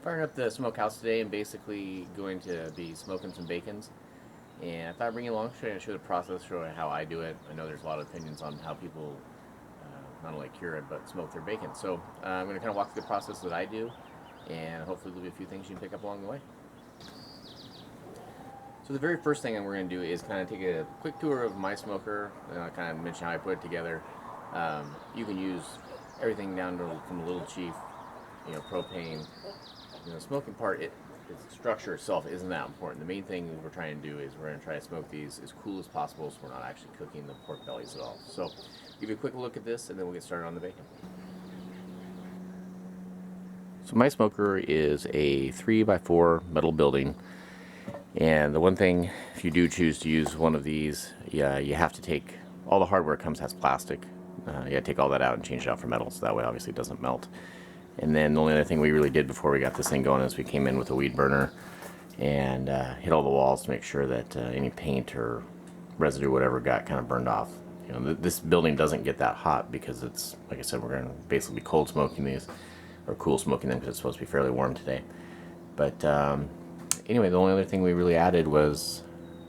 Firing up the smokehouse today and basically going to be smoking some bacons. And I thought I'd bring you along, show the process, show you how I do it. I know there's a lot of opinions on how people not only cure it, but smoke their bacon. So I'm going to kind of walk through the process that I do, and hopefully there'll be a few things you can pick up along the way. So the very first thing we're going to do is kind of take a quick tour of my smoker, kind of mention how I put it together. You can use everything down to from a little chief, propane. The smoking part, the structure itself isn't that important. The main thing we're trying to do is we're going to try to smoke these as cool as possible so we're not actually cooking the pork bellies at all. So give you a quick look at this and then we'll get started on the bacon. So my smoker is a 3x4 metal building, and the one thing, if you do choose to use one of these, you have to take all the hardware has plastic. You got to take all that out and change it out for metal, so that way obviously it doesn't melt. And then the only other thing we really did before we got this thing going is we came in with a weed burner and hit all the walls to make sure that any paint or residue, whatever, got kind of burned off. This building doesn't get that hot because it's, like I said, we're going to basically be cold smoking these, or cool smoking them because it's supposed to be fairly warm today. But anyway, the only other thing we really added was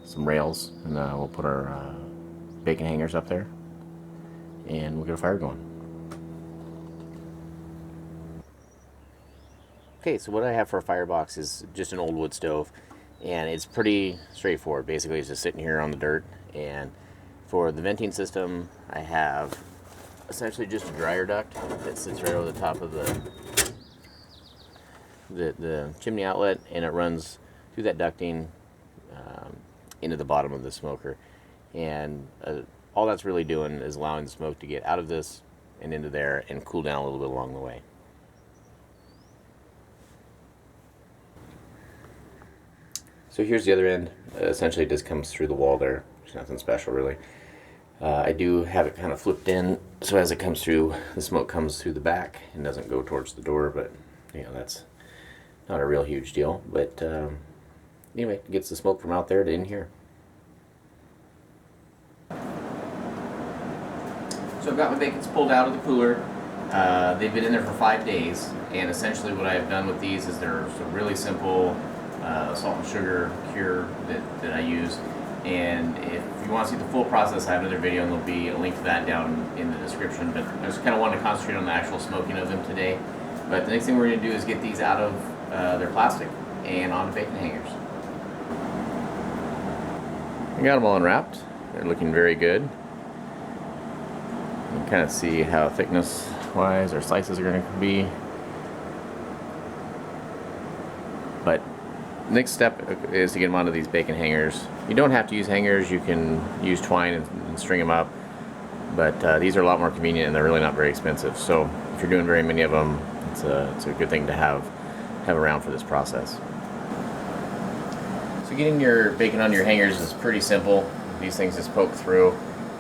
some rails, and we'll put our bacon hangers up there, and we'll get a fire going. Okay, so what I have for a firebox is just an old wood stove, and it's pretty straightforward. Basically, it's just sitting here on the dirt. And for the venting system, I have essentially just a dryer duct that sits right over the top of the chimney outlet, and it runs through that ducting into the bottom of the smoker. And all that's really doing is allowing the smoke to get out of this and into there and cool down a little bit along the way. So here's the other end. Essentially it just comes through the wall there. There's nothing special really. I do have it kind of flipped in, so as it comes through, the smoke comes through the back and doesn't go towards the door, but that's not a real huge deal. But anyway, it gets the smoke from out there to in here. So I've got my bacons pulled out of the cooler. They've been in there for 5 days, and essentially what I've done with these is they're some really simple salt and sugar cure that I use. And if you want to see the full process, I have another video, and there'll be a link to that down in the description. But I just kind of wanted to concentrate on the actual smoking of them today. But the next thing we're going to do is get these out of their plastic and onto bacon hangers. I got them all unwrapped. They're looking very good. You can kind of see how thickness wise our slices are going to be. But next step is to get them onto these bacon hangers. You don't have to use hangers, you can use twine and string them up, but these are a lot more convenient and they're really not very expensive. So if you're doing very many of them, it's a good thing to have around for this process. So getting your bacon on your hangers is pretty simple. These things just poke through.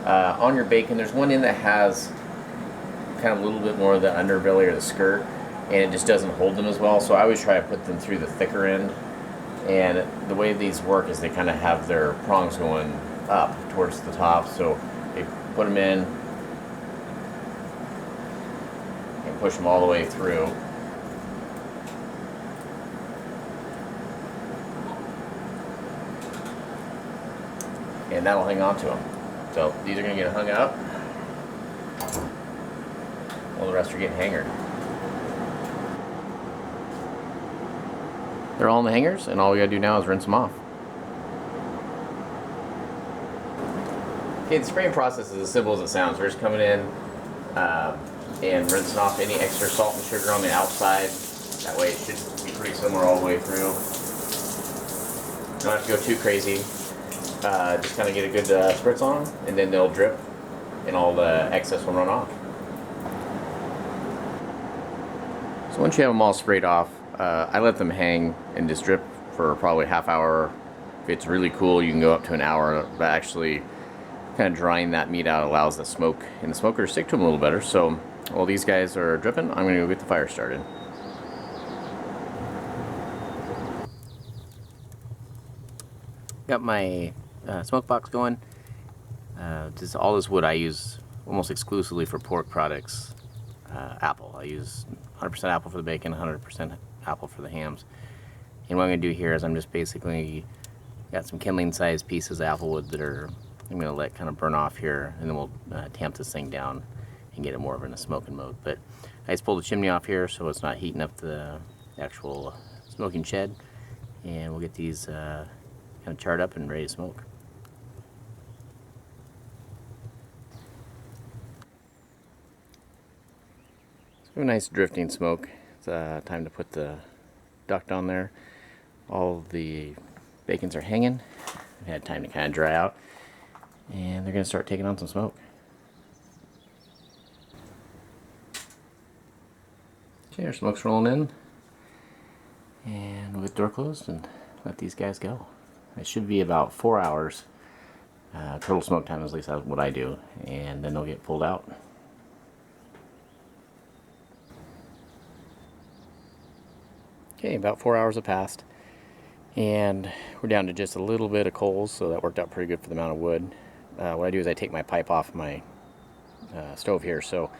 On your bacon, there's one in that has kind of a little bit more of the underbelly or the skirt, and it just doesn't hold them as well. So I always try to put them through the thicker end. And the way these work is they kind of have their prongs going up towards the top. So they put them in and push them all the way through. And that'll hang on to them. So these are going to get hung up while the rest are getting hangered. They're all in the hangers, and all we gotta do now is rinse them off. Okay, the spraying process is as simple as it sounds. We're just coming in and rinsing off any extra salt and sugar on the outside. That way it should be pretty similar all the way through. You don't have to go too crazy. Just kind of get a good spritz on them, and then they'll drip, and all the excess will run off. So once you have them all sprayed off, I let them hang and just drip for probably half hour. If it's really cool, you can go up to an hour, but actually kind of drying that meat out allows the smoke in the smoker to stick to them a little better. So while these guys are dripping, I'm going to go get the fire started. Got my smoke box going. All this wood I use almost exclusively for pork products. Apple. I use 100% apple for the bacon, 100% apple for the hams. And what I'm going to do here is I'm just basically got some kindling sized pieces of apple wood that I'm going to let kind of burn off here, and then we'll tamp this thing down and get it more of in a smoking mode. But I just pulled the chimney off here so it's not heating up the actual smoking shed, and we'll get these kind of charred up and ready to smoke. So a nice drifting smoke. It's time to put the duct on there. All the bacons are hanging. I've had time to kind of dry out, and they're going to start taking on some smoke. Okay, our smoke's rolling in, and we'll get the door closed and let these guys go. It should be about 4 hours total smoke time, at least that's what I do, and then they'll get pulled out. Okay, about 4 hours have passed, and we're down to just a little bit of coals, so that worked out pretty good for the amount of wood. What I do is I take my pipe off my stove here, so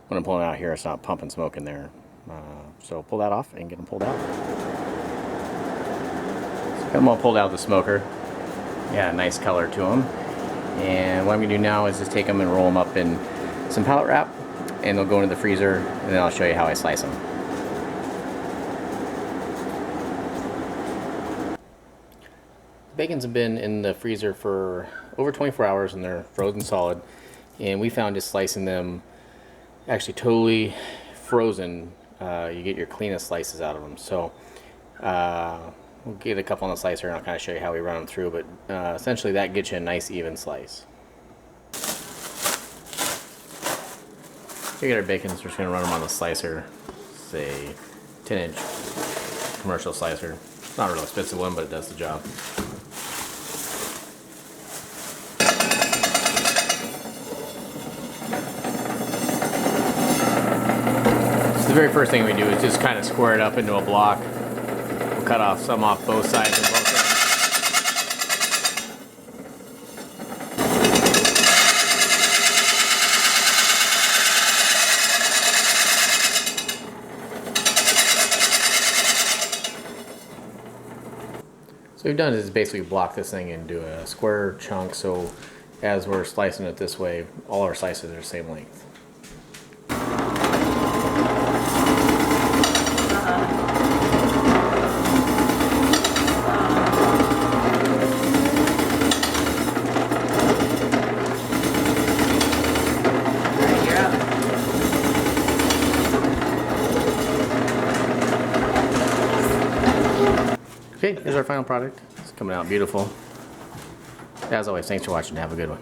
when I'm pulling it out here, it's not pumping smoke in there. So pull that off and get them pulled out. So got them all pulled out of the smoker. Yeah, nice color to them. And what I'm going to do now is just take them and roll them up in some pallet wrap, and they'll go into the freezer, and then I'll show you how I slice them. Bacons have been in the freezer for over 24 hours and they're frozen solid, and we found just slicing them actually totally frozen, you get your cleanest slices out of them. So we'll get a couple on the slicer and I'll kind of show you how we run them through, but essentially that gets you a nice even slice. To get our bacons, we're just going to run them on the slicer, say 10-inch commercial slicer. It's not a real expensive one, but it does the job. The very first thing we do is just kind of square it up into a block. We'll cut off some off both sides and both So what we've done is basically block this thing into a square chunk, so as we're slicing it this way, all our slices are the same length. Okay, here's our final product. It's coming out beautiful. As always, thanks for watching. Have a good one.